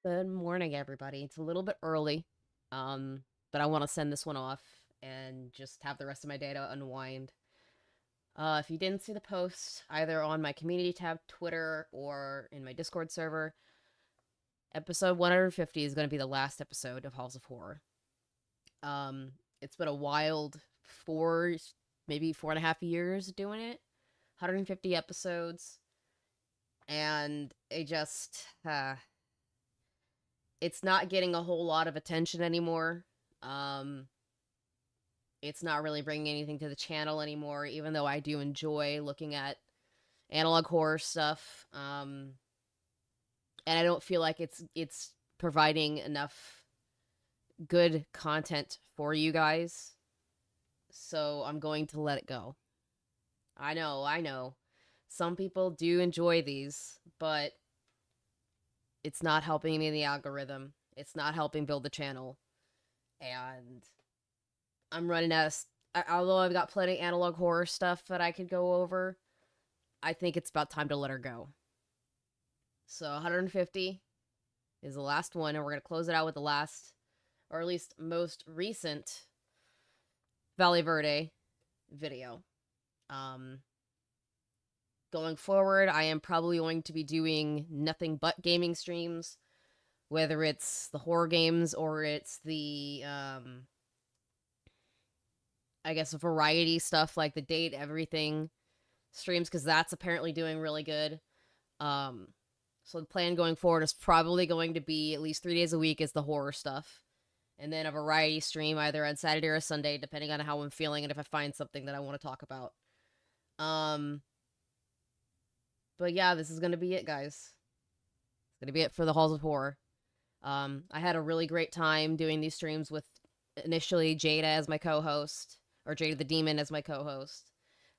Good morning, everybody. It's a little bit early, but I want to send this one off and just have the rest of my day to unwind. If you didn't see the post, either on my community tab, Twitter, or in my Discord server, episode 150 is going to be the last episode of Halls of Horror. It's been a wild maybe 4.5 years doing it, 150 episodes, and it's not getting a whole lot of attention anymore. Um, it's not really bringing anything to the channel anymore, even though I do enjoy looking at analog horror stuff. And I don't feel like it's providing enough good content for you guys. So I'm going to let it go. I know. Some people do enjoy these, but it's not helping me in the algorithm. It's not helping build the channel. And I'm running out of. Although I've got plenty of analog horror stuff that I could go over, I think it's about time to let her go. So 150 is the last one, and we're going to close it out with the last, or at least most recent, Valle Verde video. Going forward, I am probably going to be doing nothing but gaming streams, whether it's the horror games or it's the, I guess, variety stuff like the date, everything streams, because that's apparently doing really good. So the plan going forward is probably going to be at least 3 days a week is the horror stuff. And then a variety stream either on Saturday or Sunday, depending on how I'm feeling and if I find something that I want to talk about. But yeah, this is going to be it, guys. It's going to be it for the Halls of Horror. I had a really great time doing these streams with initially Jada as my co-host, or Jada the Demon as my co-host,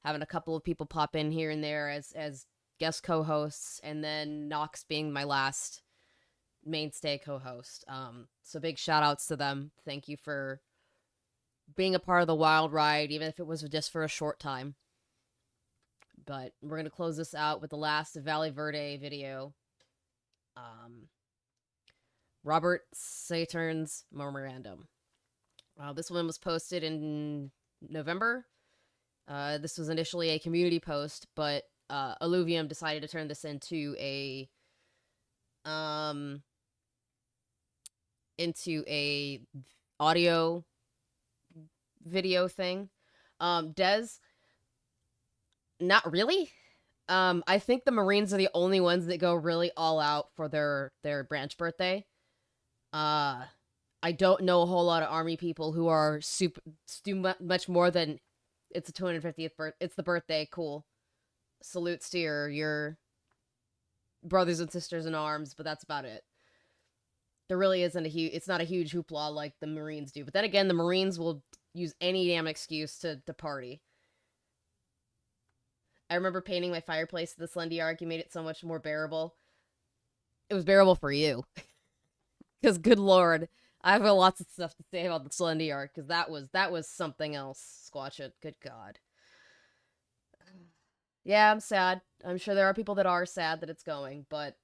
having a couple of people pop in here and there as guest co-hosts, and then Nox being my last mainstay co-host. So big shout outs to them. Thank you for being a part of the wild ride, even if it was just for a short time. But we're going to close this out with the last Valle Verde video. Robert Saturn's Memorandum. This one was posted in November. This was initially a community post, but Alluvium decided to turn this into a audio video thing. Des, not really. I think the Marines are the only ones that go really all out for their branch birthday. I don't know a whole lot of Army people who are do much more than it's the 250th birth. It's the birthday. Cool. Salutes to your brothers and sisters in arms, but that's about it. There really isn't it's not a huge hoopla like the Marines do. But then again, the Marines will use any damn excuse to party. I remember painting my fireplace the Slendy Arc. You made it so much more bearable. It was bearable for you. Because good lord, I have lots of stuff to say about the Slendy Arc, because that was something else. Squatch it. Good god. Yeah, I'm sad. I'm sure there are people that are sad that it's going, but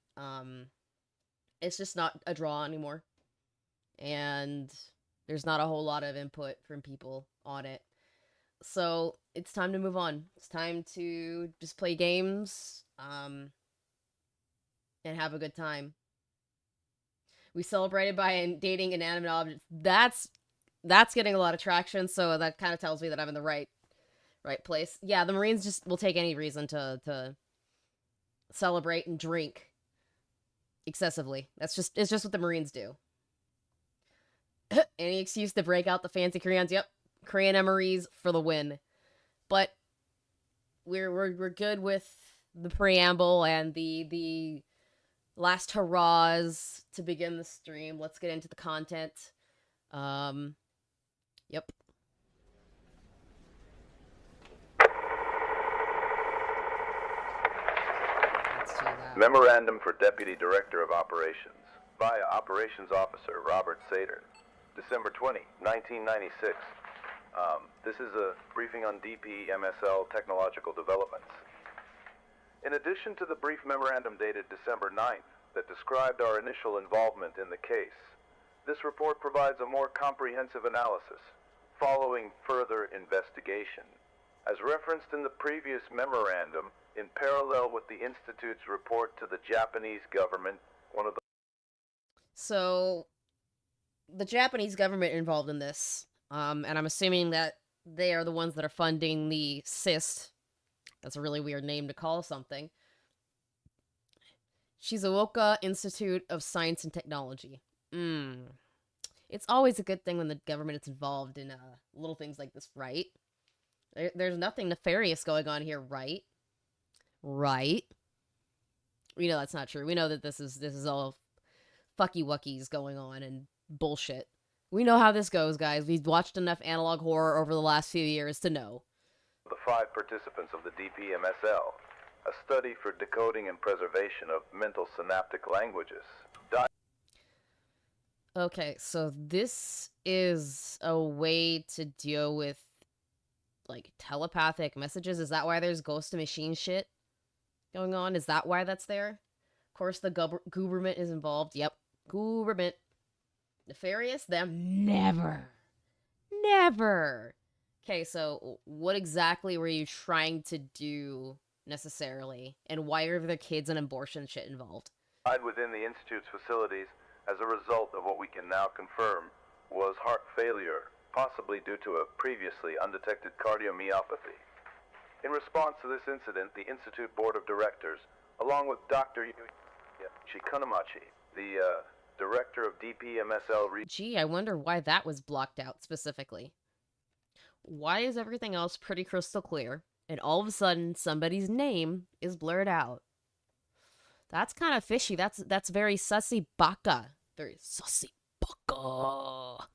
it's just not a draw anymore. And there's not a whole lot of input from people on it. So it's time to move on. It's time to just play games and have a good time. We celebrated by dating inanimate objects. That's getting a lot of traction, so that kind of tells me that I'm in the right place. Yeah, the Marines just will take any reason to celebrate and drink excessively. It's just what the Marines do. Any excuse to break out the fancy crayons. Yep, crayon emeries for the win. But we're good with the preamble and the last hurrahs to begin the stream. Let's get into the content. Yep. Memorandum for Deputy Director of Operations via Operations Officer Robert Saturn, December 20, 1996. This is a briefing on DP-MSL technological developments. In addition to the brief memorandum dated December 9th, that described our initial involvement in the case. This report provides a more comprehensive analysis, following further investigation. As referenced in the previous memorandum, in parallel with the Institute's report to the Japanese government, one of the... So, the Japanese government involved in this, and I'm assuming that they are the ones that are funding the CIST. That's a really weird name to call something. Shizuoka Institute of Science and Technology. It's always a good thing when the government is involved in little things like this, right? There's nothing nefarious going on here, right? Right? We know that's not true. We know that this is all fucky wuckies going on and bullshit. We know how this goes, guys. We've watched enough analog horror over the last few years to know. The 5 participants of the DPMSL, a study for decoding and preservation of mental synaptic languages. Okay, so this is a way to deal with, like, telepathic messages. Is that why there's ghost and machine shit going on? Is that why that's there? Of course, the government is involved. Yep, government. Nefarious? Them? Never. Never. Okay, so what exactly were you trying to do necessarily? And why are there kids and abortion shit involved? Within the Institute's facilities, as a result of what we can now confirm was heart failure, possibly due to a previously undetected cardiomyopathy. In response to this incident, the Institute Board of Directors, along with Dr. Chikunamachi, the director of DPMSL... Gee, I wonder why that was blocked out specifically. Why is everything else pretty crystal clear, and all of a sudden somebody's name is blurred out? That's kind of fishy. That's very sussy baka. Very sussy baka.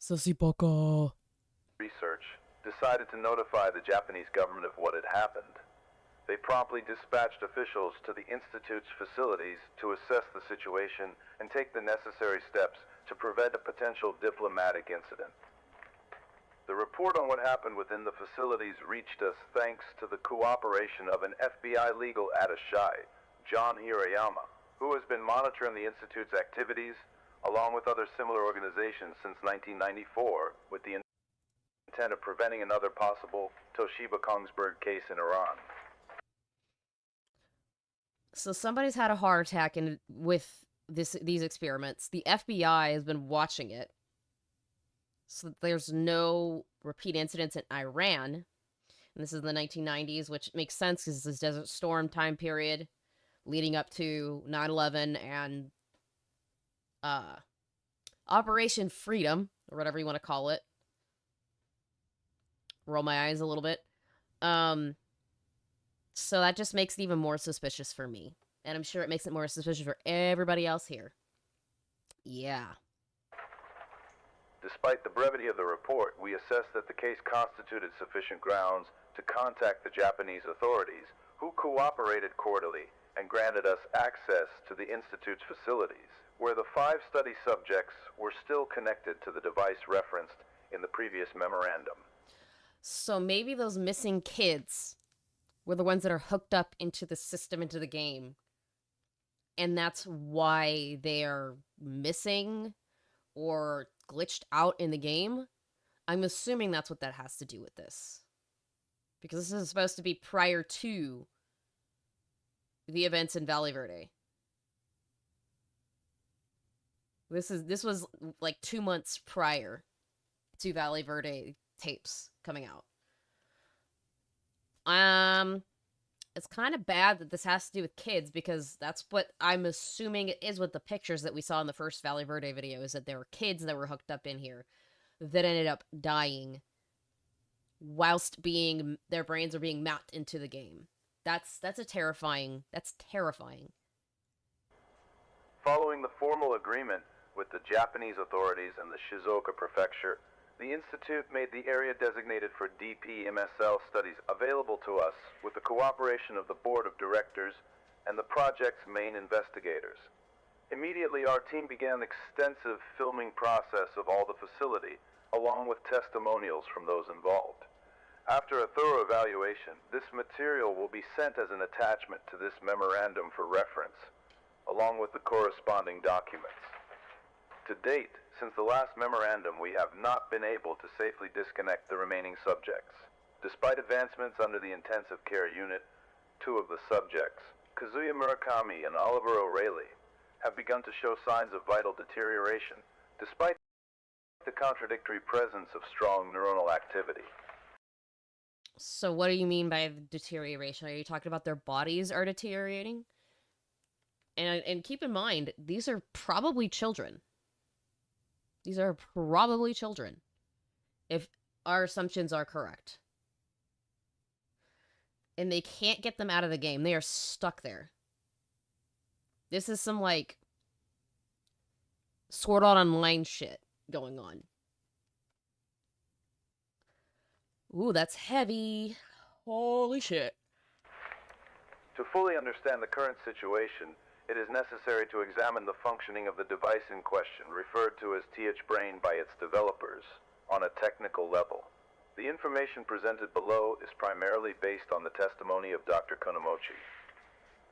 Sussy baka. Research decided to notify the Japanese government of what had happened. They promptly dispatched officials to the Institute's facilities to assess the situation and take the necessary steps to prevent a potential diplomatic incident. The report on what happened within the facilities reached us thanks to the cooperation of an FBI legal attaché, John Hirayama, who has been monitoring the Institute's activities, along with other similar organizations since 1994, with the intent of preventing another possible Toshiba Kongsberg case in Iran. So somebody's had a heart attack with these experiments. The FBI has been watching it. So there's no repeat incidents in Iran. And this is the 1990s, which makes sense because this is Desert Storm time period leading up to 9/11 and Operation Freedom, or whatever you want to call it. Roll my eyes a little bit. So that just makes it even more suspicious for me. And I'm sure it makes it more suspicious for everybody else here. Yeah. Despite the brevity of the report, we assessed that the case constituted sufficient grounds to contact the Japanese authorities, who cooperated cordially and granted us access to the Institute's facilities, where the 5 study subjects were still connected to the device referenced in the previous memorandum. So maybe those missing kids were the ones that are hooked up into the system, into the game. And that's why they're missing or glitched out in the game. I'm assuming that's what that has to do with this. Because this is supposed to be prior to the events in Valle Verde. This was like 2 months prior to Valle Verde tapes coming out. It's kind of bad that this has to do with kids, because that's what I'm assuming it is with the pictures that we saw in the first Valle Verde video, is that there were kids that were hooked up in here that ended up dying whilst their brains are being mapped into the game. That's terrifying. Following the formal agreement with the Japanese authorities and the Shizuoka Prefecture, the Institute made the area designated for DPMSL studies available to us with the cooperation of the Board of Directors and the project's main investigators. Immediately, our team began an extensive filming process of all the facility, along with testimonials from those involved. After a thorough evaluation, this material will be sent as an attachment to this memorandum for reference, along with the corresponding documents. To date, since the last memorandum, we have not been able to safely disconnect the remaining subjects. Despite advancements under the intensive care unit, 2 of the subjects, Kazuya Murakami and Oliver O'Reilly, have begun to show signs of vital deterioration, despite the contradictory presence of strong neuronal activity. So what do you mean by deterioration? Are you talking about their bodies are deteriorating? And keep in mind, these are probably children. These are probably children, if our assumptions are correct. And they can't get them out of the game. They are stuck there. This is some, like, Sword Art Online shit going on. Ooh, that's heavy. Holy shit. To fully understand the current situation, it is necessary to examine the functioning of the device in question, referred to as TH Brain by its developers, on a technical level. The information presented below is primarily based on the testimony of Dr. Kunamochi.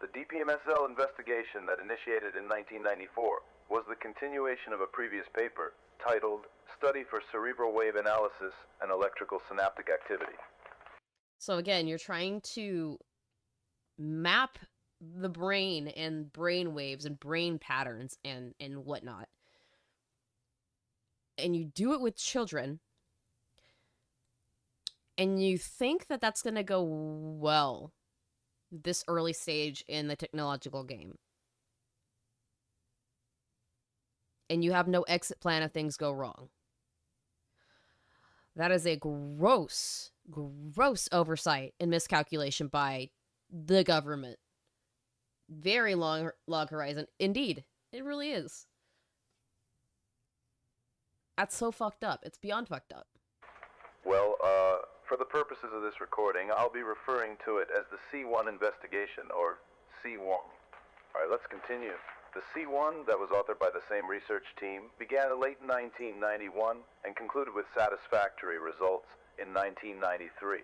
The DPMSL investigation that initiated in 1994 was the continuation of a previous paper titled Study for Cerebral Wave Analysis and Electrical Synaptic Activity. So again, you're trying to map the brain and brain waves and brain patterns and whatnot. And you do it with children. And you think that that's going to go well this early stage in the technological game. And you have no exit plan if things go wrong. That is a gross, gross oversight and miscalculation by the government. Very long horizon. Indeed, it really is. That's so fucked up. It's beyond fucked up. Well, for the purposes of this recording, I'll be referring to it as the C1 investigation, or C1. Alright, let's continue. The C1, that was authored by the same research team, began in late 1991 and concluded with satisfactory results in 1993.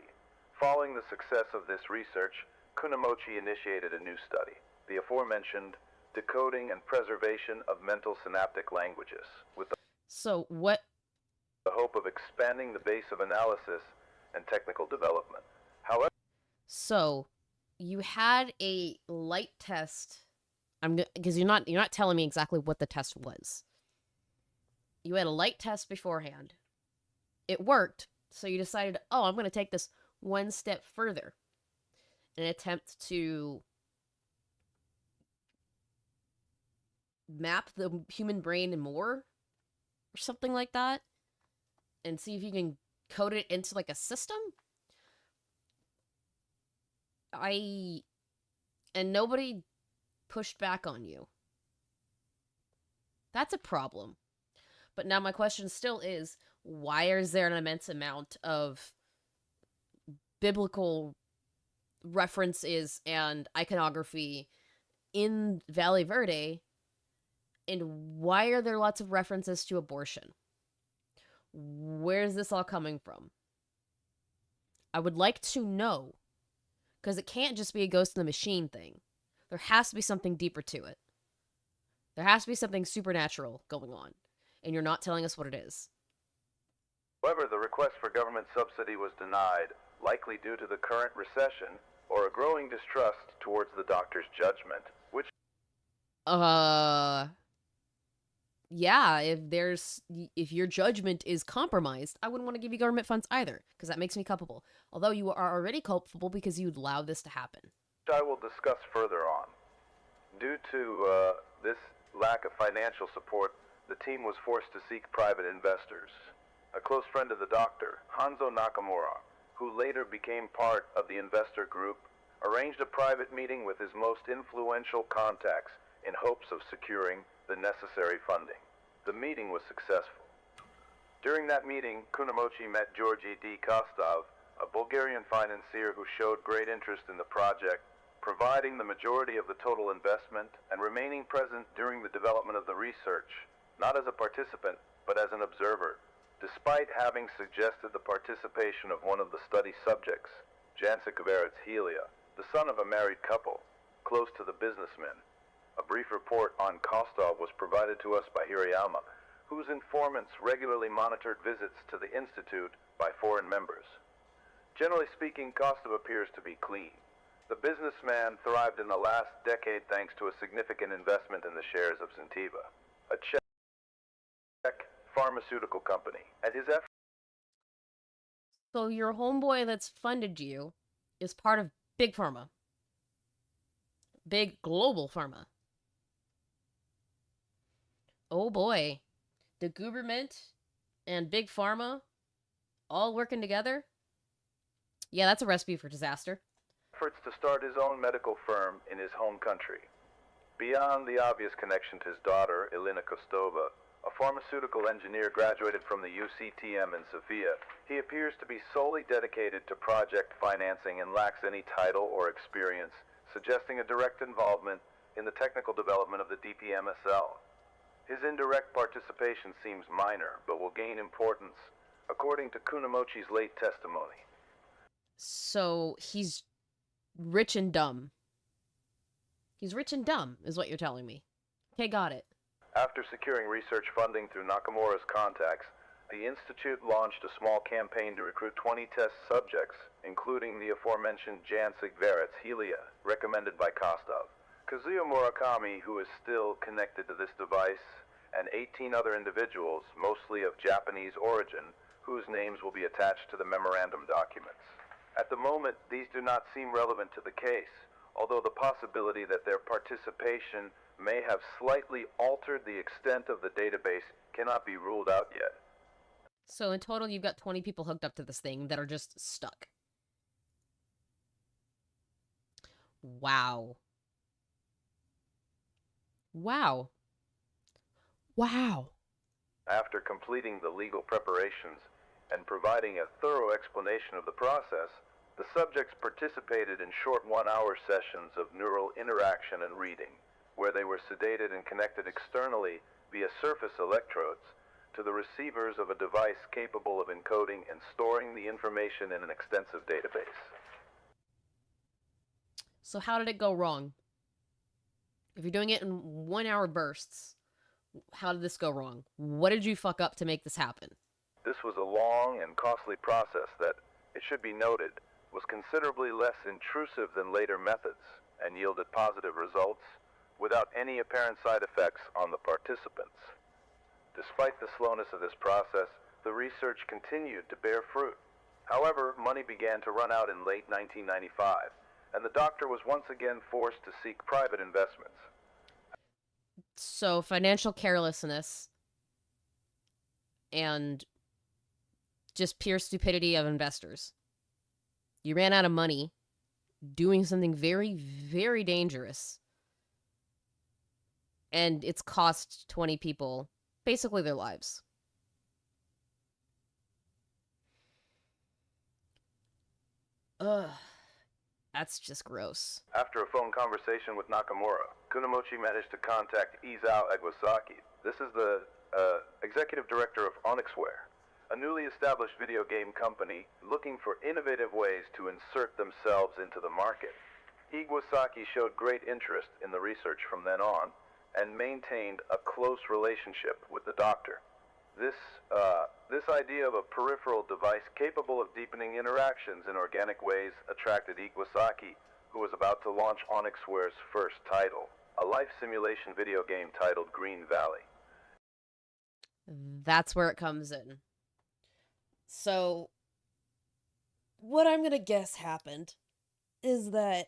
Following the success of this research, Kunamochi initiated a new study, the aforementioned Decoding and Preservation of Mental Synaptic Languages, with the hope of expanding the base of analysis and technical development. However, so you had a light test. Because you're not telling me exactly what the test was. You had a light test beforehand. It worked, so you decided, oh, I'm going to take this one step further in an attempt to map the human brain more, or something like that, and see if you can code it into, like, a system. And nobody pushed back on you. That's a problem. But now my question still is, why is there an immense amount of biblical references and iconography in Valle Verde, and why are there lots of references to abortion? Where's this all coming from? I would like to know, because it can't just be a Ghost in the Machine thing. There has to be something deeper to it. There has to be something supernatural going on, and you're not telling us what it is. However, the request for government subsidy was denied, likely due to the current recession or a growing distrust towards the doctor's judgment, which... Yeah, if your judgment is compromised, I wouldn't want to give you government funds either, because that makes me culpable. Although you are already culpable because you allowed this to happen. I will discuss further on. Due to this lack of financial support, the team was forced to seek private investors. A close friend of the doctor, Hanzo Nakamura, who later became part of the investor group, arranged a private meeting with his most influential contacts in hopes of securing the necessary funding. The meeting was successful. During that meeting, Kunamochi met Georgi D. Kostov, a Bulgarian financier who showed great interest in the project, providing the majority of the total investment and remaining present during the development of the research, not as a participant, but as an observer, despite having suggested the participation of one of the study subjects, Jancik Helia, the son of a married couple, close to the businessmen. A brief report on Kostov was provided to us by Hirayama, whose informants regularly monitored visits to the Institute by foreign members. Generally speaking, Kostov appears to be clean. The businessman thrived in the last decade thanks to a significant investment in the shares of Zentiva, a Czech pharmaceutical company, and his efforts. So your homeboy that's funded you is part of Big Pharma. Big global pharma. Oh boy. The government and Big Pharma all working together? Yeah, that's a recipe for disaster. Efforts to start his own medical firm in his home country. Beyond the obvious connection to his daughter, Elena Kostova, a pharmaceutical engineer graduated from the UCTM in Sofia, he appears to be solely dedicated to project financing and lacks any title or experience, suggesting a direct involvement in the technical development of the DPMSL. His indirect participation seems minor, but will gain importance, according to Kunamochi's late testimony. So he's rich and dumb. He's rich and dumb, is what you're telling me. Okay, got it. After securing research funding through Nakamura's contacts, the Institute launched a small campaign to recruit 20 test subjects, including the aforementioned Jansig Veritz Helia, recommended by Kostov. Kazuya Murakami, who is still connected to this device, and 18 other individuals, mostly of Japanese origin, whose names will be attached to the memorandum documents. At the moment, these do not seem relevant to the case, although the possibility that their participation may have slightly altered the extent of the database cannot be ruled out yet. So in total, you've got 20 people hooked up to this thing that are just stuck. Wow. Wow. Wow. After completing the legal preparations and providing a thorough explanation of the process, the subjects participated in short one-hour sessions of neural interaction and reading, where they were sedated and connected externally via surface electrodes to the receivers of a device capable of encoding and storing the information in an extensive database. So how did it go wrong? If you're doing it in 1 hour bursts, how did this go wrong? What did you fuck up to make this happen? This was a long and costly process that, it should be noted, was considerably less intrusive than later methods and yielded positive results without any apparent side effects on the participants. Despite the slowness of this process, the research continued to bear fruit. However, money began to run out in late 1995, and the doctor was once again forced to seek private investments. So financial carelessness and just pure stupidity of investors. You ran out of money doing something very, very dangerous. And it's cost 20 people basically their lives. Ugh. That's just gross. After a phone conversation with Nakamura, Kunamochi managed to contact Izao Iwasaki. This is the executive director of Onyxware, a newly established video game company looking for innovative ways to insert themselves into the market. Iwasaki showed great interest in the research from then on and maintained a close relationship with the doctor. This idea of a peripheral device capable of deepening interactions in organic ways attracted Iwasaki, who was about to launch Onyxware's first title, a life simulation video game titled Green Valley. That's where it comes in. So, what I'm gonna guess happened is that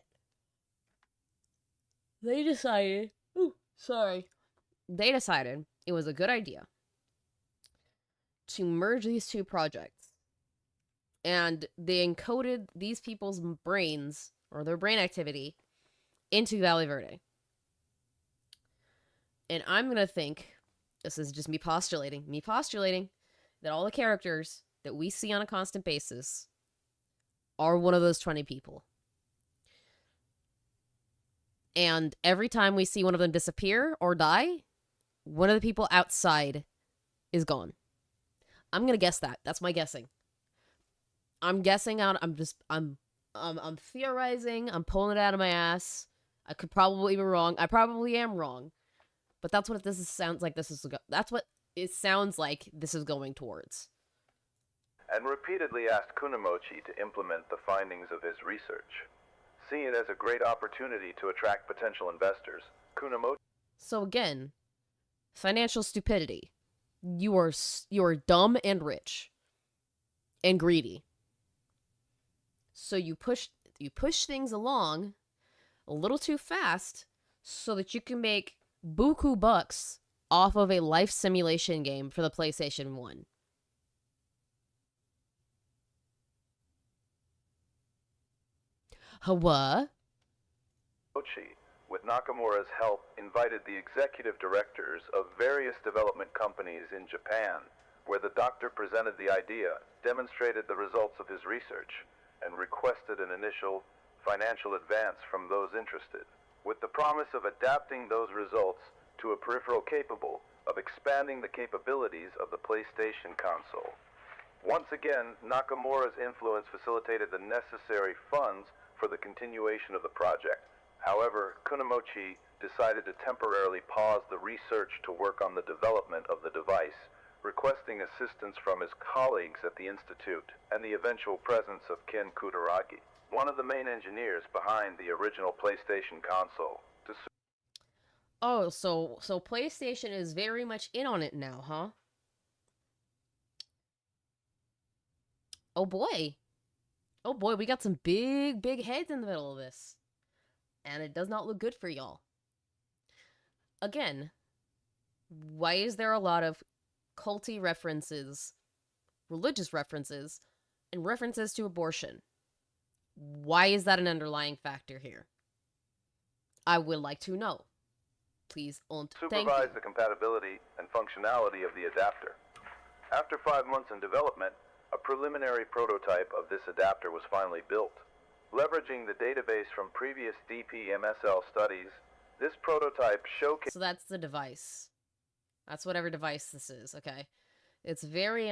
they decided, they decided it was a good idea to merge these two projects. And they encoded these people's brains, or their brain activity, into Valle Verde. And I'm gonna think, this is just me postulating that all the characters that we see on a constant basis are one of those 20 people. And every time we see one of them disappear or die, one of the people outside is gone. I'm gonna guess that. That's my guessing. I'm guessing out. I'm theorizing. I'm pulling it out of my ass. I could probably be wrong. I probably am wrong. But that's what sounds like that's what it sounds like this is going towards. And repeatedly asked Kunamochi to implement the findings of his research. Seeing it as a great opportunity to attract potential investors, Kunamochi... So again, financial stupidity. You are dumb and rich. And greedy. So you push things along a little too fast so that you can make buku bucks off of a life simulation game for the PlayStation 1. What? With Nakamura's help, invited the executive directors of various development companies in Japan, where the doctor presented the idea, demonstrated the results of his research, and requested an initial financial advance from those interested, with the promise of adapting those results to a peripheral capable of expanding the capabilities of the PlayStation console. Once again, Nakamura's influence facilitated the necessary funds for the continuation of the project. However, Kunamochi decided to temporarily pause the research to work on the development of the device, requesting assistance from his colleagues at the Institute and the eventual presence of Ken Kutaragi, one of the main engineers behind the original PlayStation console. Oh, so PlayStation is very much in on it now, huh? Oh boy. Oh boy, we got some big heads in the middle of this. And it does not look good for y'all. Again, why is there a lot of culty references, religious references, and references to abortion? Why is that an underlying factor here? I would like to know. Please, and thank you. Supervise the compatibility and functionality of the adapter. After 5 months in development, a preliminary prototype of this adapter was finally built. Leveraging the database from previous DP-MSL studies, this prototype showcased... So that's the device. That's whatever device this is, okay? It's very,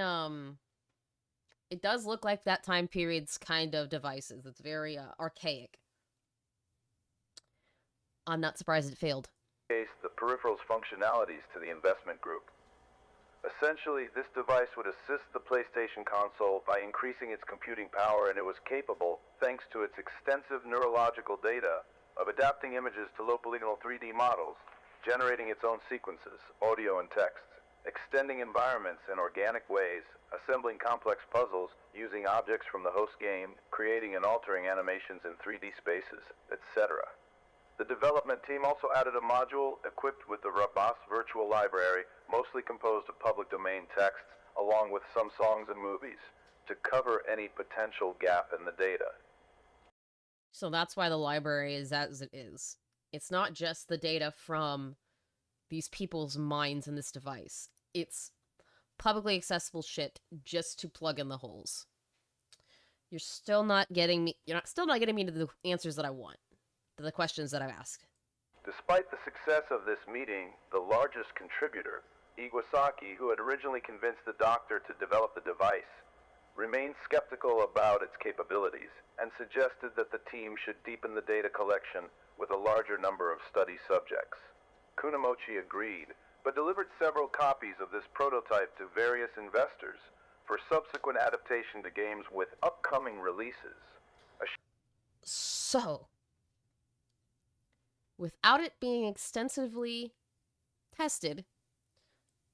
it does look like that time period's kind of devices. It's very, archaic. I'm not surprised it failed. The peripheral's functionalities to the investment group. Essentially, this device would assist the PlayStation console by increasing its computing power, and it was capable, thanks to its extensive neurological data, of adapting images to low polygonal 3D models, generating its own sequences, audio and text, extending environments in organic ways, assembling complex puzzles using objects from the host game, creating and altering animations in 3D spaces, etc. The development team also added a module equipped with the robust virtual library, mostly composed of public domain texts, along with some songs and movies, to cover any potential gap in the data. So that's why the library is as it is. It's not just the data from these people's minds in this device. It's publicly accessible shit just to plug in the holes. You're still not getting me to the answers that I want. To the questions that I've asked. Despite the success of this meeting, the largest contributor, Iwasaki, who had originally convinced the doctor to develop the device, remained skeptical about its capabilities and suggested that the team should deepen the data collection with a larger number of study subjects. Kunamochi agreed, but delivered several copies of this prototype to various investors for subsequent adaptation to games with upcoming releases. So, without it being extensively tested,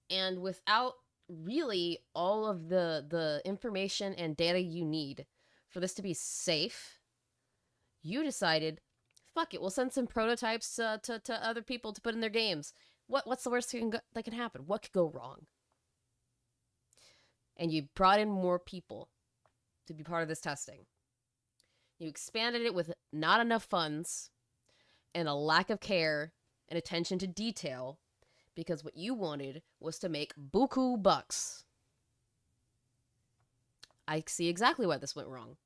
and without really all of the information and data you need for this to be safe, you decided, fuck it, we'll send some prototypes to other people to put in their games. What's the worst that can happen? What could go wrong? And you brought in more people to be part of this testing. You expanded it with not enough funds and a lack of care and attention to detail, because what you wanted was to make buku bucks. I see exactly why this went wrong.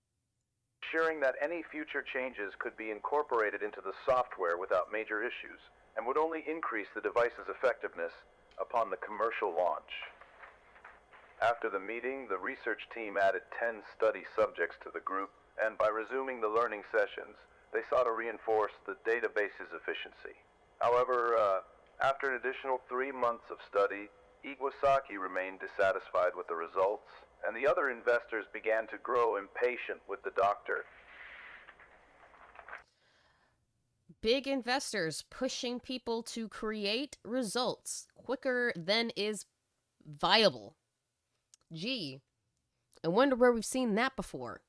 Ensuring that any future changes could be incorporated into the software without major issues, and would only increase the device's effectiveness upon the commercial launch. After the meeting, the research team added 10 study subjects to the group, and by resuming the learning sessions, they sought to reinforce the database's efficiency. However, after an additional 3 months of study, Iwasaki remained dissatisfied with the results, and the other investors began to grow impatient with the doctor. Big investors pushing people to create results quicker than is viable. Gee, I wonder where we've seen that before.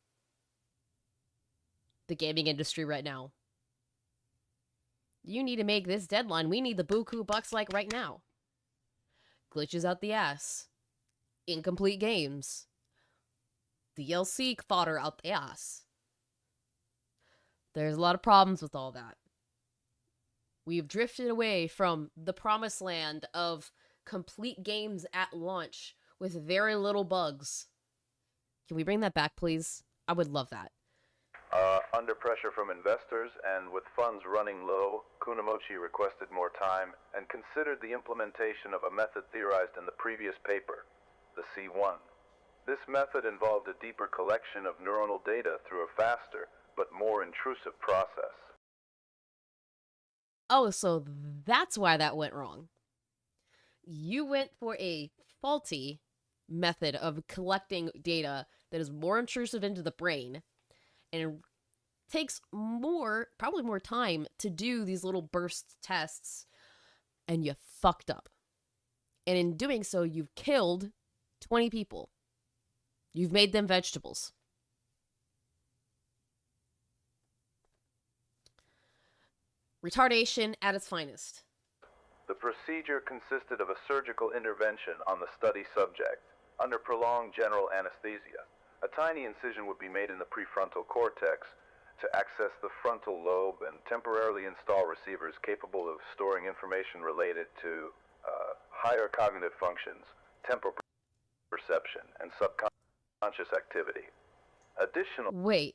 The gaming industry right now. You need to make this deadline. We need the buku bucks like right now. Glitches out the ass. Incomplete games. DLC fodder out the ass. There's a lot of problems with all that. We've drifted away from the promised land of complete games at launch with very little bugs. Can we bring that back, please? I would love that. Under pressure from investors and with funds running low, Kunamochi requested more time and considered the implementation of a method theorized in the previous paper, the C1. This method involved a deeper collection of neuronal data through a faster but more intrusive process. Oh, so that's why that went wrong. You went for a faulty method of collecting data that is more intrusive into the brain and takes probably more time to do these little burst tests, and you fucked up. And in doing so, you've killed 20 people. You've made them vegetables. Retardation at its finest. The procedure consisted of a surgical intervention on the study subject under prolonged general anesthesia. A tiny incision would be made in the prefrontal cortex to access the frontal lobe and temporarily install receivers capable of storing information related to higher cognitive functions, temporal perception, and subconscious activity. Additional... Wait.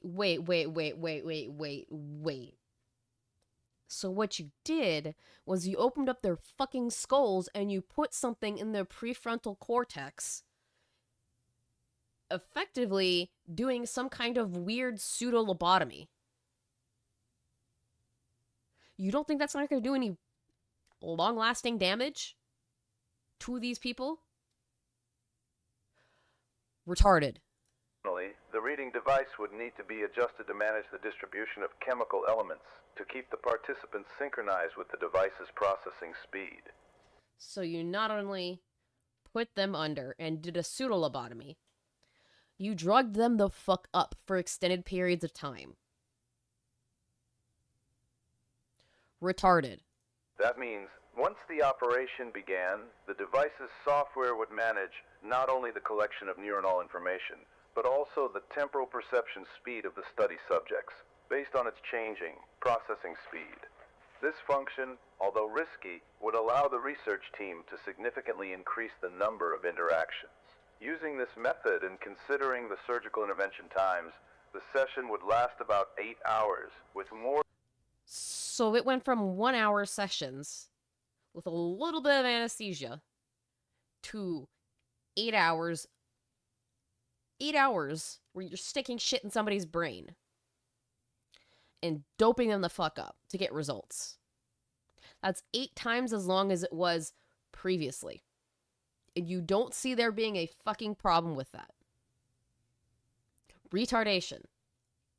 So what you did was you opened up their fucking skulls and you put something in their prefrontal cortex, effectively doing some kind of weird pseudo-lobotomy. You don't think that's not going to do any long-lasting damage to these people? Retarded. The reading device would need to be adjusted to manage the distribution of chemical elements to keep the participants synchronized with the device's processing speed. So you not only put them under and did a pseudo-lobotomy, you drugged them the fuck up for extended periods of time. Retarded. That means once the operation began, the device's software would manage not only the collection of neuronal information, but also the temporal perception speed of the study subjects, based on its changing processing speed. This function, although risky, would allow the research team to significantly increase the number of interactions. Using this method and considering the surgical intervention times, the session would last about 8 hours, with more... So it went from 1 hour sessions with a little bit of anesthesia to 8 hours. 8 hours where you're sticking shit in somebody's brain and doping them the fuck up to get results. That's 8 times as long as it was previously. And you don't see there being a fucking problem with that. Retardation.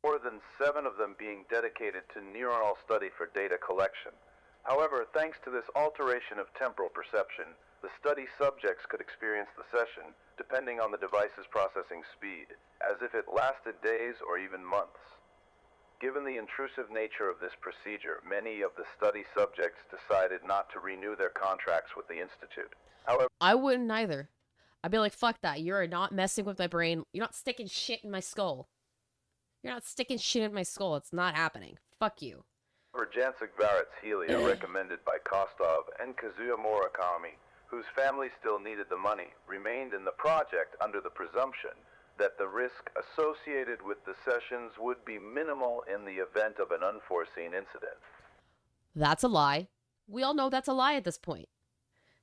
More than 7 of them being dedicated to neuronal study for data collection. However, thanks to this alteration of temporal perception, the study subjects could experience the session, depending on the device's processing speed, as if it lasted days or even months. Given the intrusive nature of this procedure, many of the study subjects decided not to renew their contracts with the Institute. However, I wouldn't either. I'd be like, fuck that. You're not messing with my brain. You're not sticking shit in my skull. You're not sticking shit in my skull. It's not happening. Fuck you. Jancic Barrett's Helia, recommended by Kostov and Kazuya Murakami, whose family still needed the money, remained in the project under the presumption that the risk associated with the sessions would be minimal in the event of an unforeseen incident. That's a lie. We all know that's a lie at this point.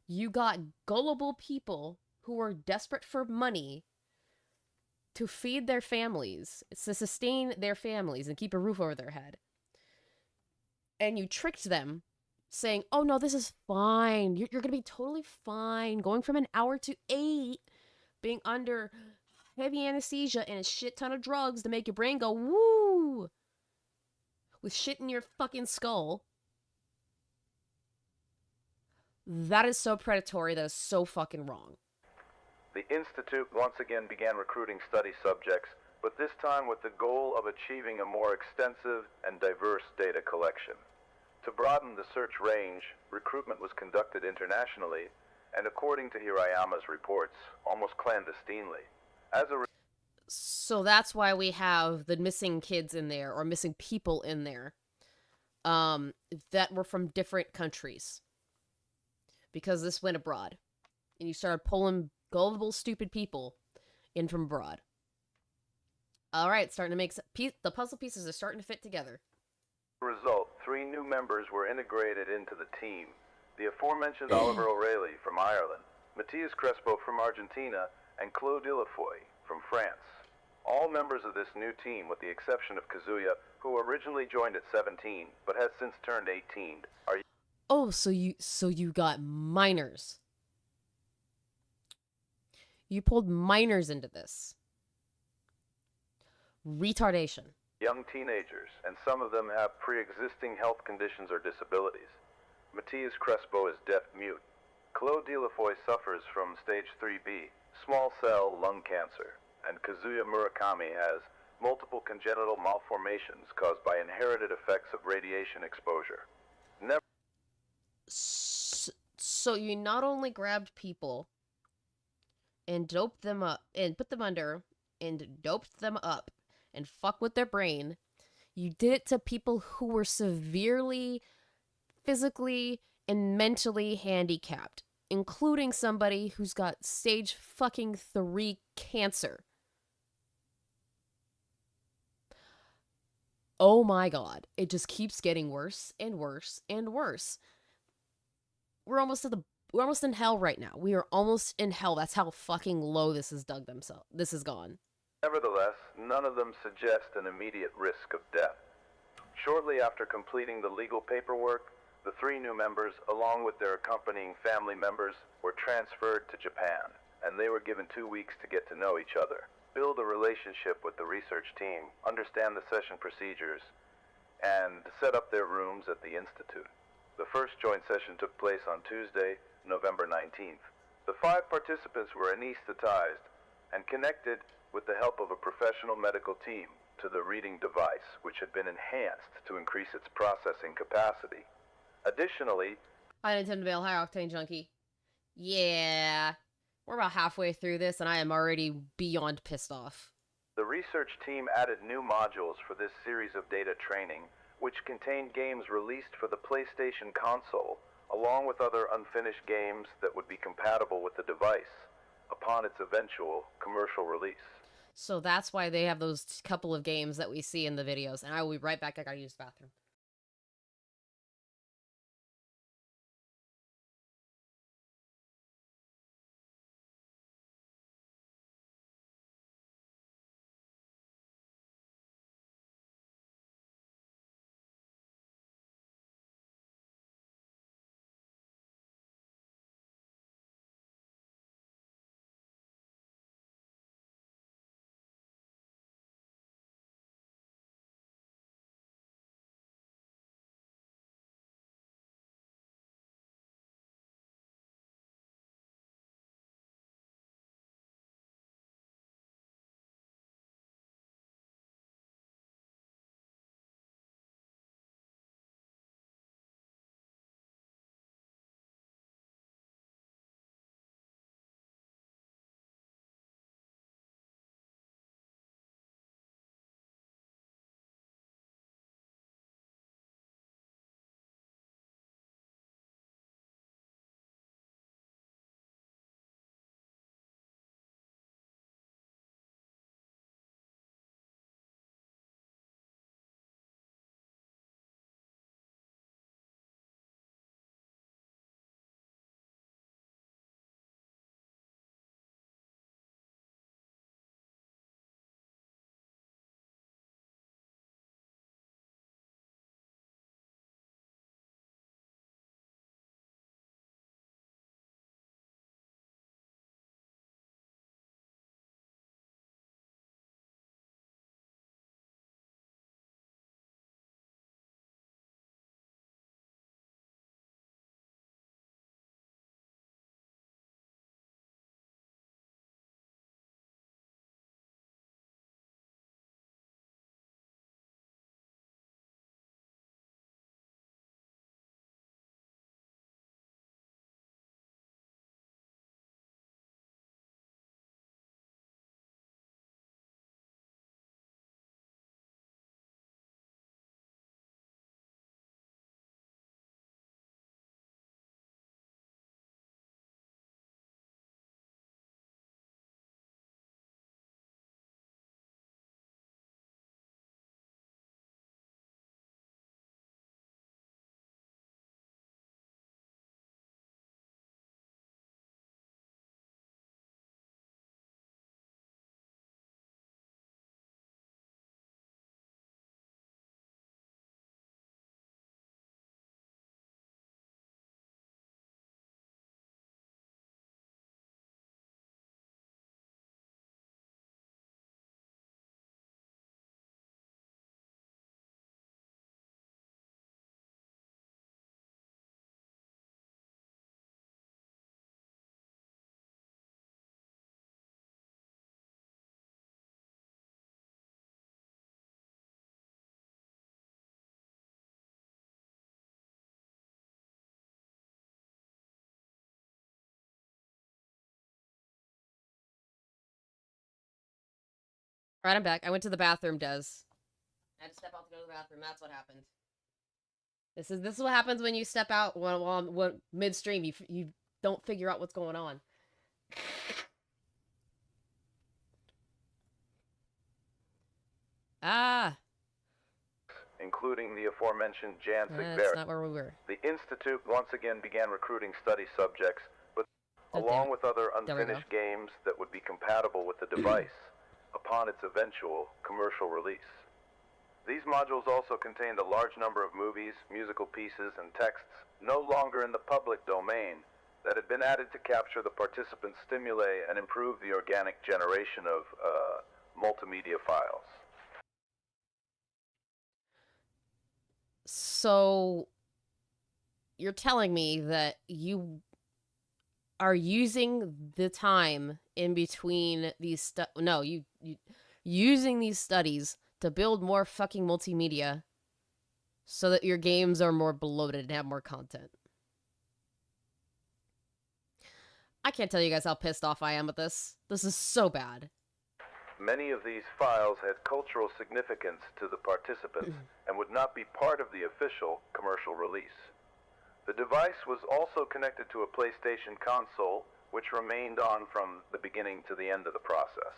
You got gullible people who are desperate for money to feed their families, to sustain their families and keep a roof over their head. and you tricked them saying, oh no, this is fine. You're going to be totally fine. Going from an hour to 8, being under heavy anesthesia and a shit ton of drugs to make your brain go, woo, with shit in your fucking skull. That is so predatory. That is so fucking wrong. The Institute once again began recruiting study subjects, but this time with the goal of achieving a more extensive and diverse data collection. To broaden the search range, recruitment was conducted internationally, and according to Hirayama's reports, almost clandestinely. So that's why we have the missing kids in there, or missing people in there, that were from different countries. Because this went abroad. And you started pulling gullible, stupid people in from abroad. Alright, starting to make the puzzle pieces are starting to fit together. As a result, 3 new members were integrated into the team. The aforementioned Oliver O'Reilly from Ireland, Matthias Crespo from Argentina, and Claude Delafoy from France. All members of this new team, with the exception of Kazuya, who originally joined at 17, but has since turned 18, are... Oh, so you got minors. You pulled minors into this. Retardation. Young teenagers, and some of them have pre-existing health conditions or disabilities. Matthias Crespo is deaf-mute. Claude Delafoy suffers from stage 3B, small cell lung cancer, and Kazuya Murakami has multiple congenital malformations caused by inherited effects of radiation exposure. So you not only grabbed people and doped them up and put them under and doped them up and fuck with their brain, you did it to people who were severely physically and mentally handicapped, including somebody who's got stage fucking 3 cancer. Oh my god, it just keeps getting worse and worse and worse. We're almost in hell right now. We are almost in hell. That's how fucking low this has dug themselves. This has gone. Nevertheless, none of them suggest an immediate risk of death. Shortly after completing the legal paperwork, the 3 new members, along with their accompanying family members, were transferred to Japan, and they were given 2 weeks to get to know each other, build a relationship with the research team, understand the session procedures, and set up their rooms at the Institute. The first joint session took place on Tuesday, November 19th. The 5 participants were anesthetized and connected with the help of a professional medical team to the reading device, which had been enhanced to increase its processing capacity. Additionally, Unintended Veil, High Octane Junkie. Yeah, we're about halfway through this, and I am already beyond pissed off. The research team added new modules for this series of data training, which contained games released for the PlayStation console, along with other unfinished games that would be compatible with the device upon its eventual commercial release. So that's why they have those couple of games that we see in the videos, and I will be right back. I gotta use the bathroom. Alright, I'm back. I went to the bathroom, Des. I had to step out to go to the bathroom. That's what happened. This is what happens when you step out while midstream. You don't figure out what's going on. Ah, including the aforementioned Jan that's Sigvaris. not where we were. The Institute once again began recruiting study subjects, Oh, along with other There we go. unfinished games that would be compatible with the device upon its eventual commercial release. These modules also contained a large number of movies, musical pieces, and texts no longer in the public domain that had been added to capture the participants' stimuli and improve the organic generation of multimedia files. So, you're telling me that you are using the time in between these using these studies to build more fucking multimedia so that your games are more bloated and have more content. I can't tell you guys how pissed off I am with this. This is so bad. Many of these files had cultural significance to the participants and would not be part of the official commercial release. The device was also connected to a PlayStation console, which remained on from the beginning to the end of the process.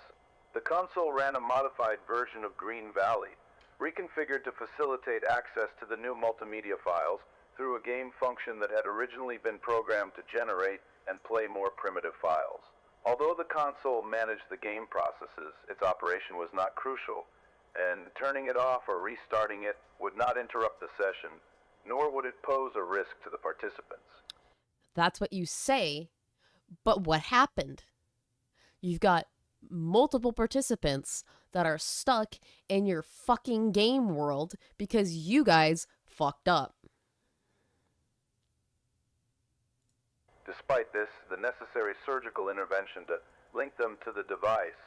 The console ran a modified version of Green Valley, reconfigured to facilitate access to the new multimedia files through a game function that had originally been programmed to generate and play more primitive files. Although the console managed the game processes, its operation was not crucial, and turning it off or restarting it would not interrupt the session, nor would it pose a risk to the participants. That's what you say, but what happened? You've got multiple participants that are stuck in your fucking game world because you guys fucked up. Despite this, the necessary surgical intervention to link them to the device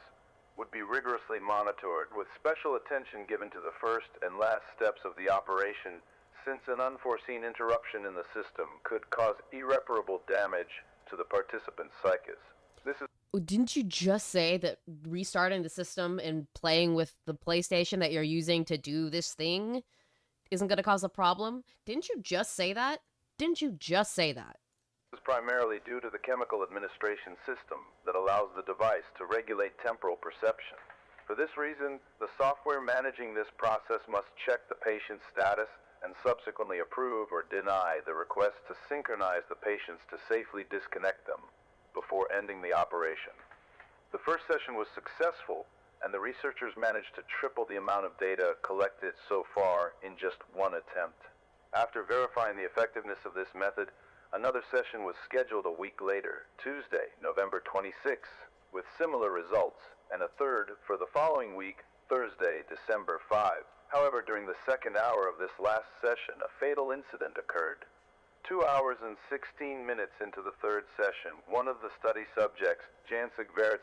would be rigorously monitored, with special attention given to the first and last steps of the operation, since an unforeseen interruption in the system could cause irreparable damage to the participants' psyches. Didn't you just say that restarting the system and playing with the PlayStation that you're using to do this thing isn't going to cause a problem? Didn't you just say that? Didn't you just say that? This is primarily due to the chemical administration system that allows the device to regulate temporal perception. For this reason, the software managing this process must check the patient's status and subsequently approve or deny the request to synchronize the patients to safely disconnect them before ending the operation. The first session was successful, and the researchers managed to triple the amount of data collected so far in just one attempt. After verifying the effectiveness of this method, another session was scheduled a week later, Tuesday, November 26th, with similar results, and a third for the following week, Thursday, December 5. However, during the second hour of this last session, a fatal incident occurred. 2 hours and 16 minutes into the third session, one of the study subjects, Jan Sigvaris,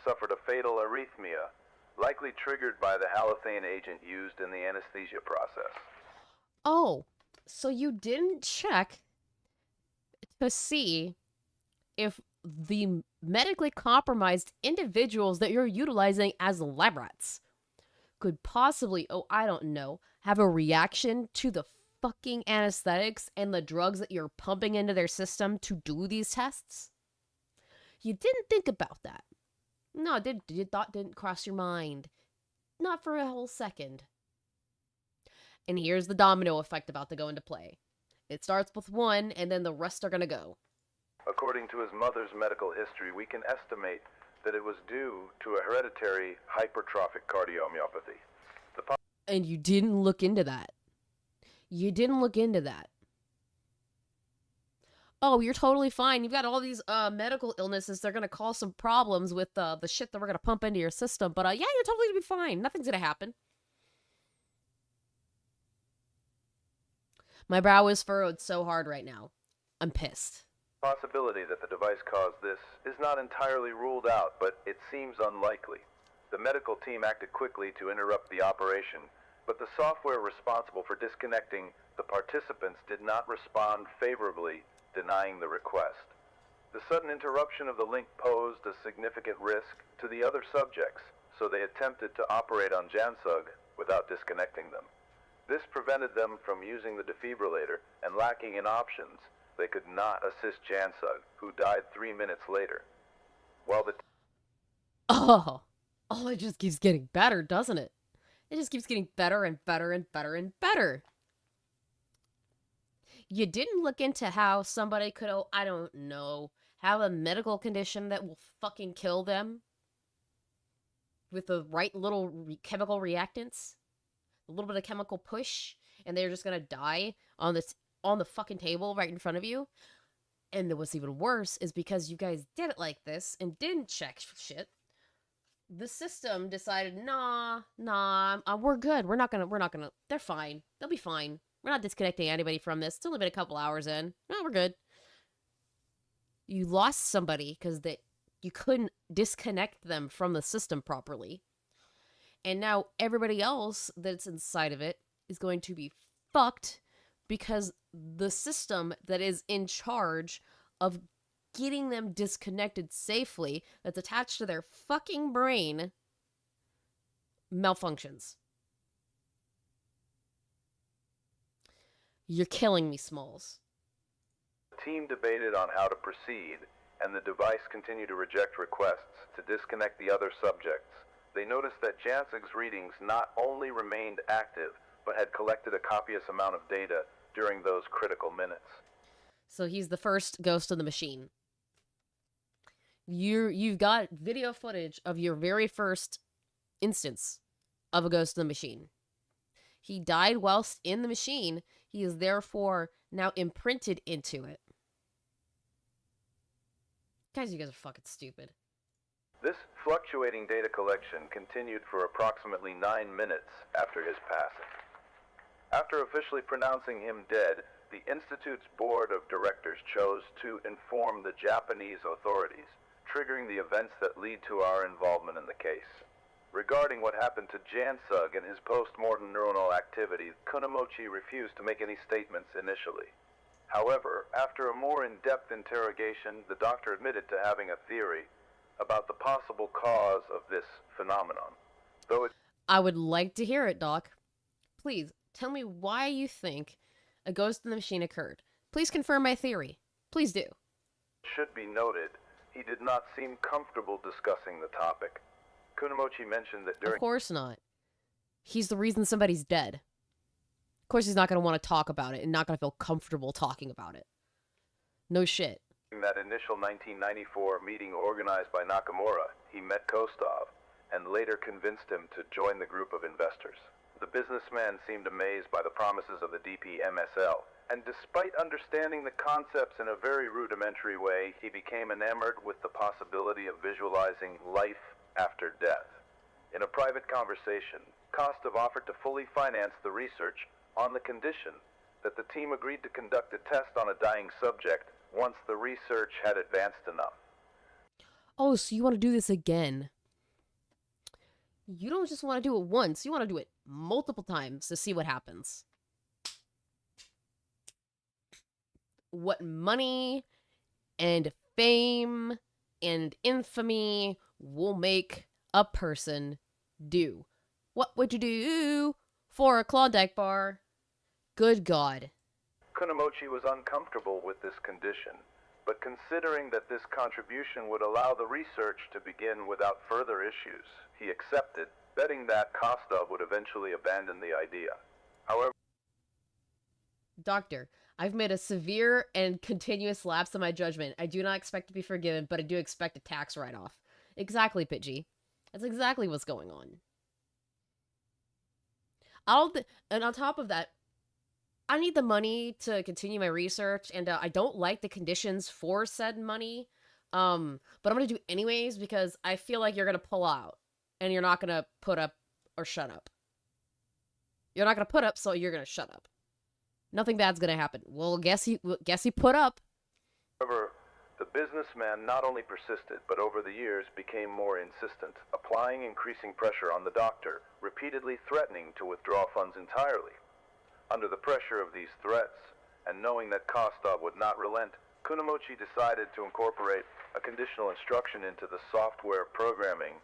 suffered a fatal arrhythmia, likely triggered by the halothane agent used in the anesthesia process. Oh, so you didn't check to see if the medically compromised individuals that you're utilizing as lab rats could possibly, I don't know, have a reaction to the fucking anesthetics and the drugs that you're pumping into their system to do these tests? You didn't think about that. No, your thought didn't cross your mind. Not for a whole second. And here's the domino effect about to go into play. It starts with one, and then the rest are gonna go. According to his mother's medical history, we can estimate that it was due to a hereditary hypertrophic cardiomyopathy. And you didn't look into that. You didn't look into that. Oh, you're totally fine. You've got all these medical illnesses. They're going to cause some problems with the shit that we're going to pump into your system. But yeah, you're totally going to be fine. Nothing's going to happen. My brow is furrowed so hard right now. I'm pissed. The possibility that the device caused this is not entirely ruled out, but it seems unlikely. The medical team acted quickly to interrupt the operation, but the software responsible for disconnecting the participants did not respond favorably, denying the request. The sudden interruption of the link posed a significant risk to the other subjects, so they attempted to operate on Jansug without disconnecting them. This prevented them from using the defibrillator, and lacking in options, they could not assist Jansug, who died 3 minutes later. While the Oh, it just keeps getting better, doesn't it? It just keeps getting better and better and better and better. You didn't look into how somebody could, I don't know, have a medical condition that will fucking kill them with the right little chemical reactants, a little bit of chemical push, and they're just gonna die on the fucking table right in front of you. And what's even worse is because you guys did it like this and didn't check shit. The system decided, nah, we're good. We're not gonna. They're fine. They'll be fine. We're not disconnecting anybody from this. It's only been a couple hours in. No, we're good. You lost somebody because you couldn't disconnect them from the system properly. And now everybody else that's inside of it is going to be fucked because the system that is in charge of getting them disconnected safely, that's attached to their fucking brain, malfunctions. You're killing me, Smalls. The team debated on how to proceed, and the device continued to reject requests to disconnect the other subjects. They noticed that Jansug's readings not only remained active, but had collected a copious amount of data during those critical minutes. So he's the first ghost of the machine. You've got video footage of your very first instance of a ghost of the machine. He died whilst in the machine. He is therefore now imprinted into it. Guys, you guys are fucking stupid. This fluctuating data collection continued for approximately 9 minutes after his passing. After officially pronouncing him dead, the Institute's board of directors chose to inform the Japanese authorities, triggering the events that lead to our involvement in the case. Regarding what happened to Jansug and his post-mortem neuronal activity, Kunamochi refused to make any statements initially. However, after a more in-depth interrogation, the doctor admitted to having a theory about the possible cause of this phenomenon. I would like to hear it, Doc. Please, tell me why you think a ghost in the machine occurred. Please confirm my theory. Please do. It should be noted, he did not seem comfortable discussing the topic. Kunamochi mentioned that during... Of course not. He's the reason somebody's dead. Of course he's not going to want to talk about it and not going to feel comfortable talking about it. No shit. In that initial 1994 meeting organized by Nakamura, he met Kostov and later convinced him to join the group of investors. The businessman seemed amazed by the promises of the DPMSL, and despite understanding the concepts in a very rudimentary way, he became enamored with the possibility of visualizing life after death. In a private conversation, Kostov offered to fully finance the research on the condition that the team agreed to conduct a test on a dying subject once the research had advanced enough. Oh, so you want to do this again? You don't just want to do it once, you want to do it multiple times to see what happens. What money and fame and infamy will make a person do. What would you do for a Klondike bar? Good God. Kunamochi was uncomfortable with this condition, but considering that this contribution would allow the research to begin without further issues, he accepted, betting that Kostov would eventually abandon the idea. However, Doctor, I've made a severe and continuous lapse in my judgment. I do not expect to be forgiven, but I do expect a tax write-off. Exactly, Pidgey. That's exactly what's going on. And on top of that, I need the money to continue my research, and I don't like the conditions for said money. But I'm gonna do it anyways because I feel like you're gonna pull out, and you're not gonna put up or shut up. You're not gonna put up, so you're gonna shut up. Nothing bad's gonna happen. Well, guess he put up. However, the businessman not only persisted, but over the years became more insistent, applying increasing pressure on the doctor, repeatedly threatening to withdraw funds entirely. Under the pressure of these threats, and knowing that Kostov would not relent, Kunamochi decided to incorporate a conditional instruction into the software programming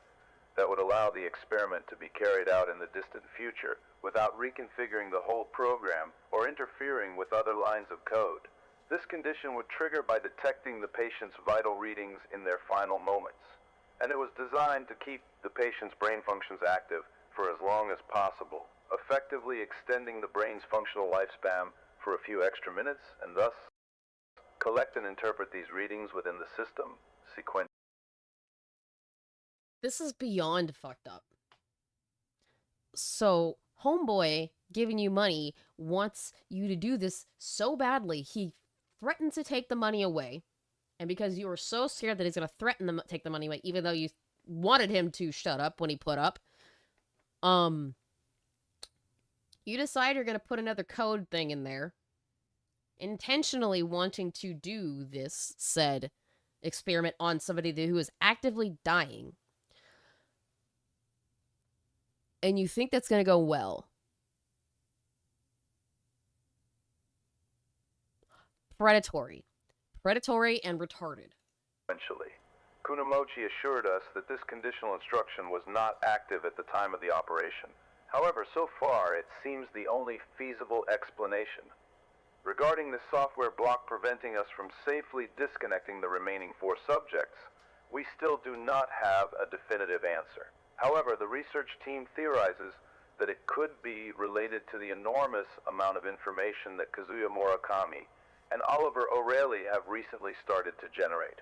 that would allow the experiment to be carried out in the distant future without reconfiguring the whole program or interfering with other lines of code. This condition would trigger by detecting the patient's vital readings in their final moments, and it was designed to keep the patient's brain functions active for as long as possible, effectively extending the brain's functional lifespan for a few extra minutes, and thus collect and interpret these readings within the system sequentially. This is beyond fucked up. So, homeboy giving you money wants you to do this so badly, he threatens to take the money away. And because you were so scared that he's going to threaten to take the money away, even though you wanted him to shut up when he put up, you decide you're going to put another code thing in there, intentionally wanting to do this said experiment on somebody who is actively dying. And you think that's going to go well. Predatory and retarded. Eventually, Kunamochi assured us that this conditional instruction was not active at the time of the operation. However, so far, it seems the only feasible explanation. Regarding this software block preventing us from safely disconnecting the remaining 4 subjects, we still do not have a definitive answer. However, the research team theorizes that it could be related to the enormous amount of information that Kazuya Murakami and Oliver O'Reilly have recently started to generate.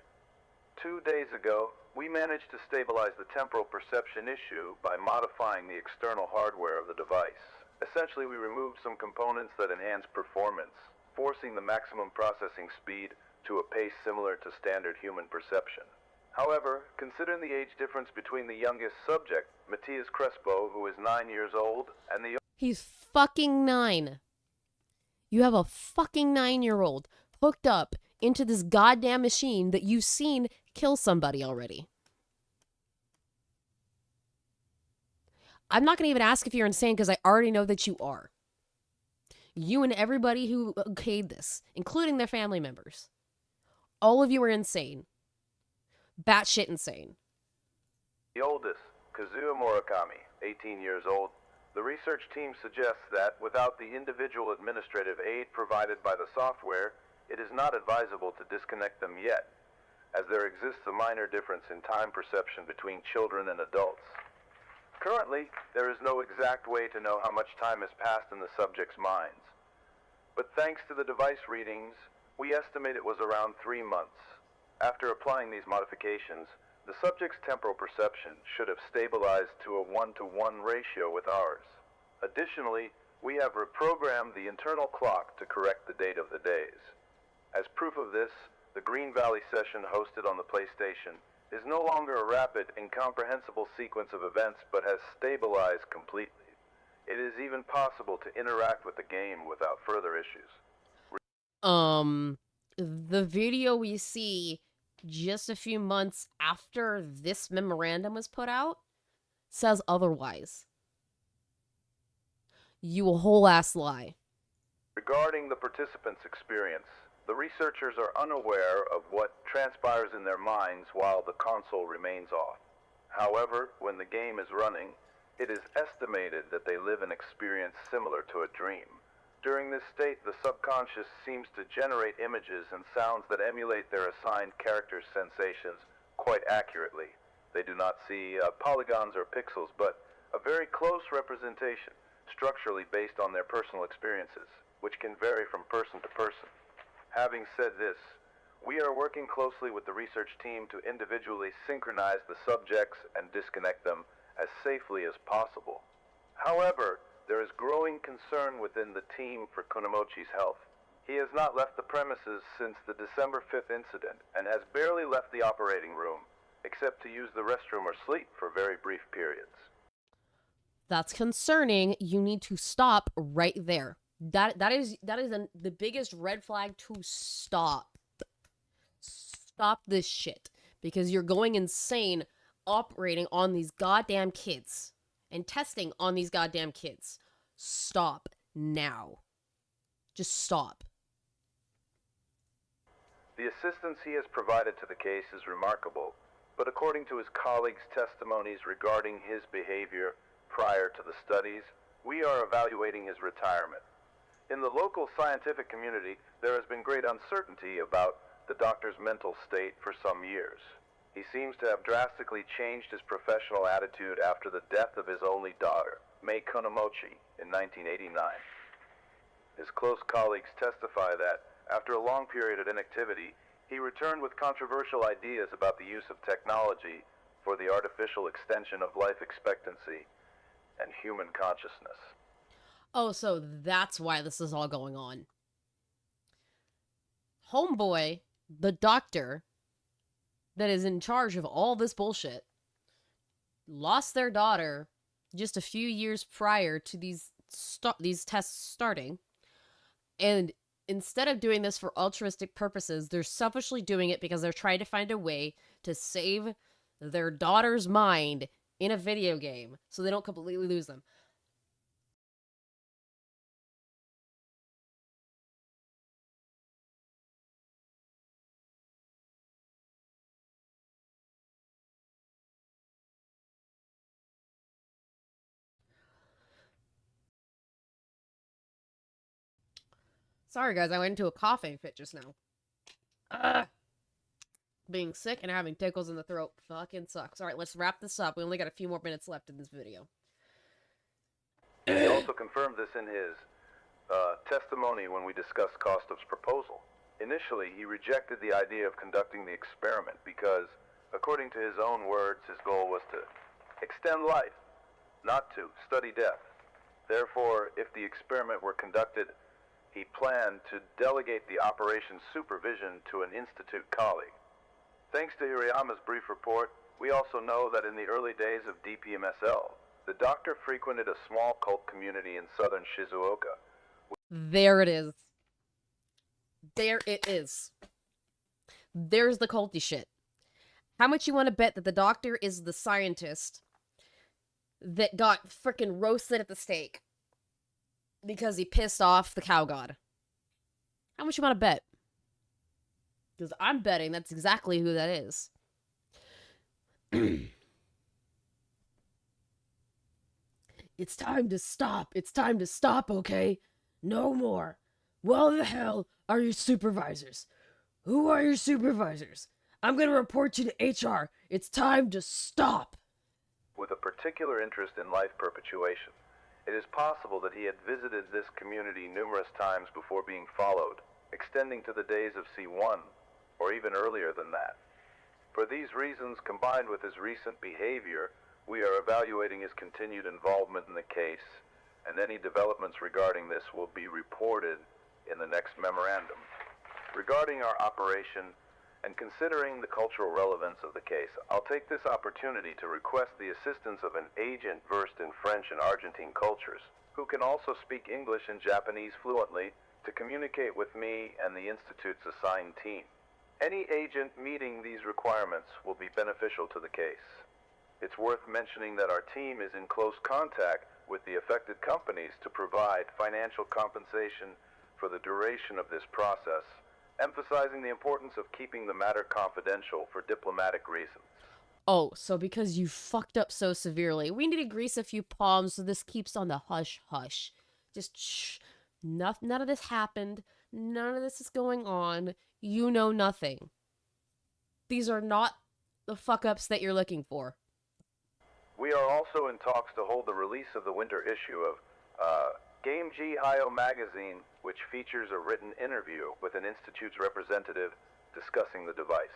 2 days ago, we managed to stabilize the temporal perception issue by modifying the external hardware of the device. Essentially, we removed some components that enhance performance, forcing the maximum processing speed to a pace similar to standard human perception. However, considering the age difference between the youngest subject, Matias Crespo, who is 9 years old, and the... He's fucking 9. You have a fucking 9-year-old hooked up into this goddamn machine that you've seen kill somebody already. I'm not going to even ask if you're insane because I already know that you are. You and everybody who okayed this, including their family members. All of you are insane. Batshit insane. The oldest, Kazuya Murakami, 18 years old. The research team suggests that without the individual administrative aid provided by the software, it is not advisable to disconnect them yet, as there exists a minor difference in time perception between children and adults. Currently, there is no exact way to know how much time has passed in the subjects' minds. But thanks to the device readings, we estimate it was around 3 months. After applying these modifications, the subject's temporal perception should have stabilized to a 1-to-1 ratio with ours. Additionally, we have reprogrammed the internal clock to correct the date of the days. As proof of this, the Green Valley session hosted on the PlayStation is no longer a rapid, incomprehensible sequence of events, but has stabilized completely. It is even possible to interact with the game without further issues. The video we see just a few months after this memorandum was put out says otherwise. You a whole ass lie. Regarding the participants' experience, the researchers are unaware of what transpires in their minds while the console remains off. However, when the game is running, it is estimated that they live an experience similar to a dream. During this state, the subconscious seems to generate images and sounds that emulate their assigned characters' sensations quite accurately. They do not see polygons or pixels, but a very close representation, structurally based on their personal experiences, which can vary from person to person. Having said this, we are working closely with the research team to individually synchronize the subjects and disconnect them as safely as possible. However, there is growing concern within the team for Kunamochi's health. He has not left the premises since the December 5th incident and has barely left the operating room, except to use the restroom or sleep for very brief periods. That's concerning. You need to stop right there. That is the biggest red flag to stop. Stop this shit. Because you're going insane operating on these goddamn kids. And testing on these goddamn kids. Stop now. Just stop. The assistance he has provided to the case is remarkable, but according to his colleagues' testimonies regarding his behavior prior to the studies, we are evaluating his retirement. In the local scientific community, there has been great uncertainty about the doctor's mental state for some years. He seems to have drastically changed his professional attitude after the death of his only daughter, Mei Konomochi, in 1989. His close colleagues testify that, after a long period of inactivity, he returned with controversial ideas about the use of technology for the artificial extension of life expectancy and human consciousness. Oh, so that's why this is all going on. Homeboy, the doctor that is in charge of all this bullshit, lost their daughter just a few years prior to these tests starting, and instead of doing this for altruistic purposes, they're selfishly doing it because they're trying to find a way to save their daughter's mind in a video game so they don't completely lose them. Sorry, guys, I went into a coughing fit just now. Ugh. Being sick and having tickles in the throat fucking sucks. Alright, let's wrap this up. We only got a few more minutes left in this video. He also confirmed this in his testimony when we discussed Kostov's proposal. Initially, he rejected the idea of conducting the experiment because, according to his own words, his goal was to extend life, not to study death. Therefore, if the experiment were conducted, he planned to delegate the operation's supervision to an institute colleague. Thanks to Hirayama's brief report, we also know that in the early days of DPMSL, the doctor frequented a small cult community in southern Shizuoka. There it is. There it is. There's the culty shit. How much you want to bet that the doctor is the scientist that got frickin' roasted at the stake because he pissed off the cow god? How much you want to bet? Because I'm betting that's exactly who that is. It's time to stop. It's time to stop, okay? No more. Well, the hell are your supervisors? Who are your supervisors? I'm gonna report you to HR. It's time to stop. With a particular interest in life perpetuation, it is possible that he had visited this community numerous times before being followed, extending to the days of C1, or even earlier than that. For these reasons, combined with his recent behavior, we are evaluating his continued involvement in the case, and any developments regarding this will be reported in the next memorandum. Regarding our operation, and considering the cultural relevance of the case, I'll take this opportunity to request the assistance of an agent versed in French and Argentine cultures, who can also speak English and Japanese fluently, to communicate with me and the Institute's assigned team. Any agent meeting these requirements will be beneficial to the case. It's worth mentioning that our team is in close contact with the affected companies to provide financial compensation for the duration of this process, emphasizing the importance of keeping the matter confidential for diplomatic reasons. Oh, so because you fucked up so severely, we need to grease a few palms so this keeps on the hush-hush. Just shh. None of this happened. None of this is going on. You know nothing. These are not the fuck-ups that you're looking for. We are also in talks to hold the release of the winter issue of Game G.I.O. magazine, which features a written interview with an Institute's representative discussing the device.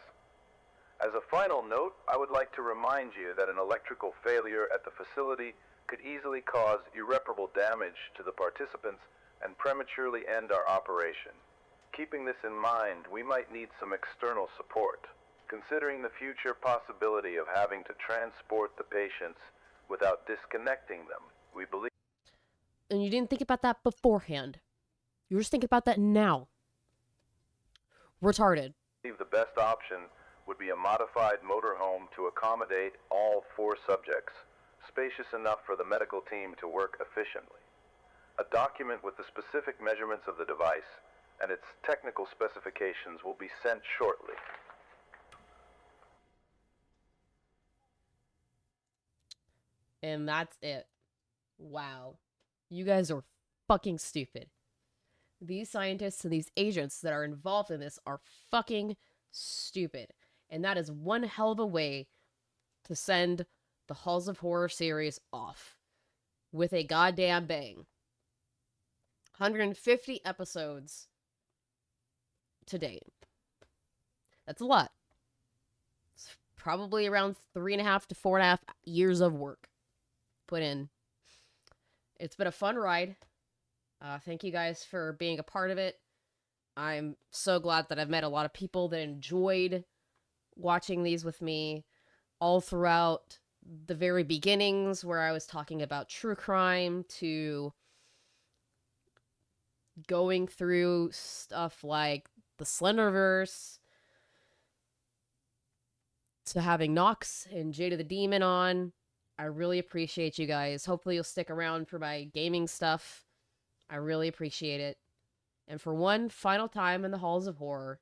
As a final note, I would like to remind you that an electrical failure at the facility could easily cause irreparable damage to the participants and prematurely end our operation. Keeping this in mind, we might need some external support, considering the future possibility of having to transport the patients without disconnecting them. We believe... And you didn't think about that beforehand. You're just thinking about that now. Retarded. The best option would be a modified motorhome to accommodate all 4 subjects, spacious enough for the medical team to work efficiently. A document with the specific measurements of the device and its technical specifications will be sent shortly. And that's it. Wow. You guys are fucking stupid. These scientists and these agents that are involved in this are fucking stupid. And that is one hell of a way to send the Halls of Horror series off. With a goddamn bang. 150 episodes to date. That's a lot. It's probably around 3.5 to 4.5 years of work put in. It's been a fun ride. Thank you guys for being a part of it. I'm so glad that I've met a lot of people that enjoyed watching these with me all throughout the very beginnings, where I was talking about true crime, to going through stuff like the Slenderverse, to having Nox and Jada the Demon on. I really appreciate you guys. Hopefully you'll stick around for my gaming stuff. I really appreciate it. And for one final time in the Halls of Horror,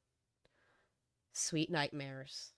sweet nightmares.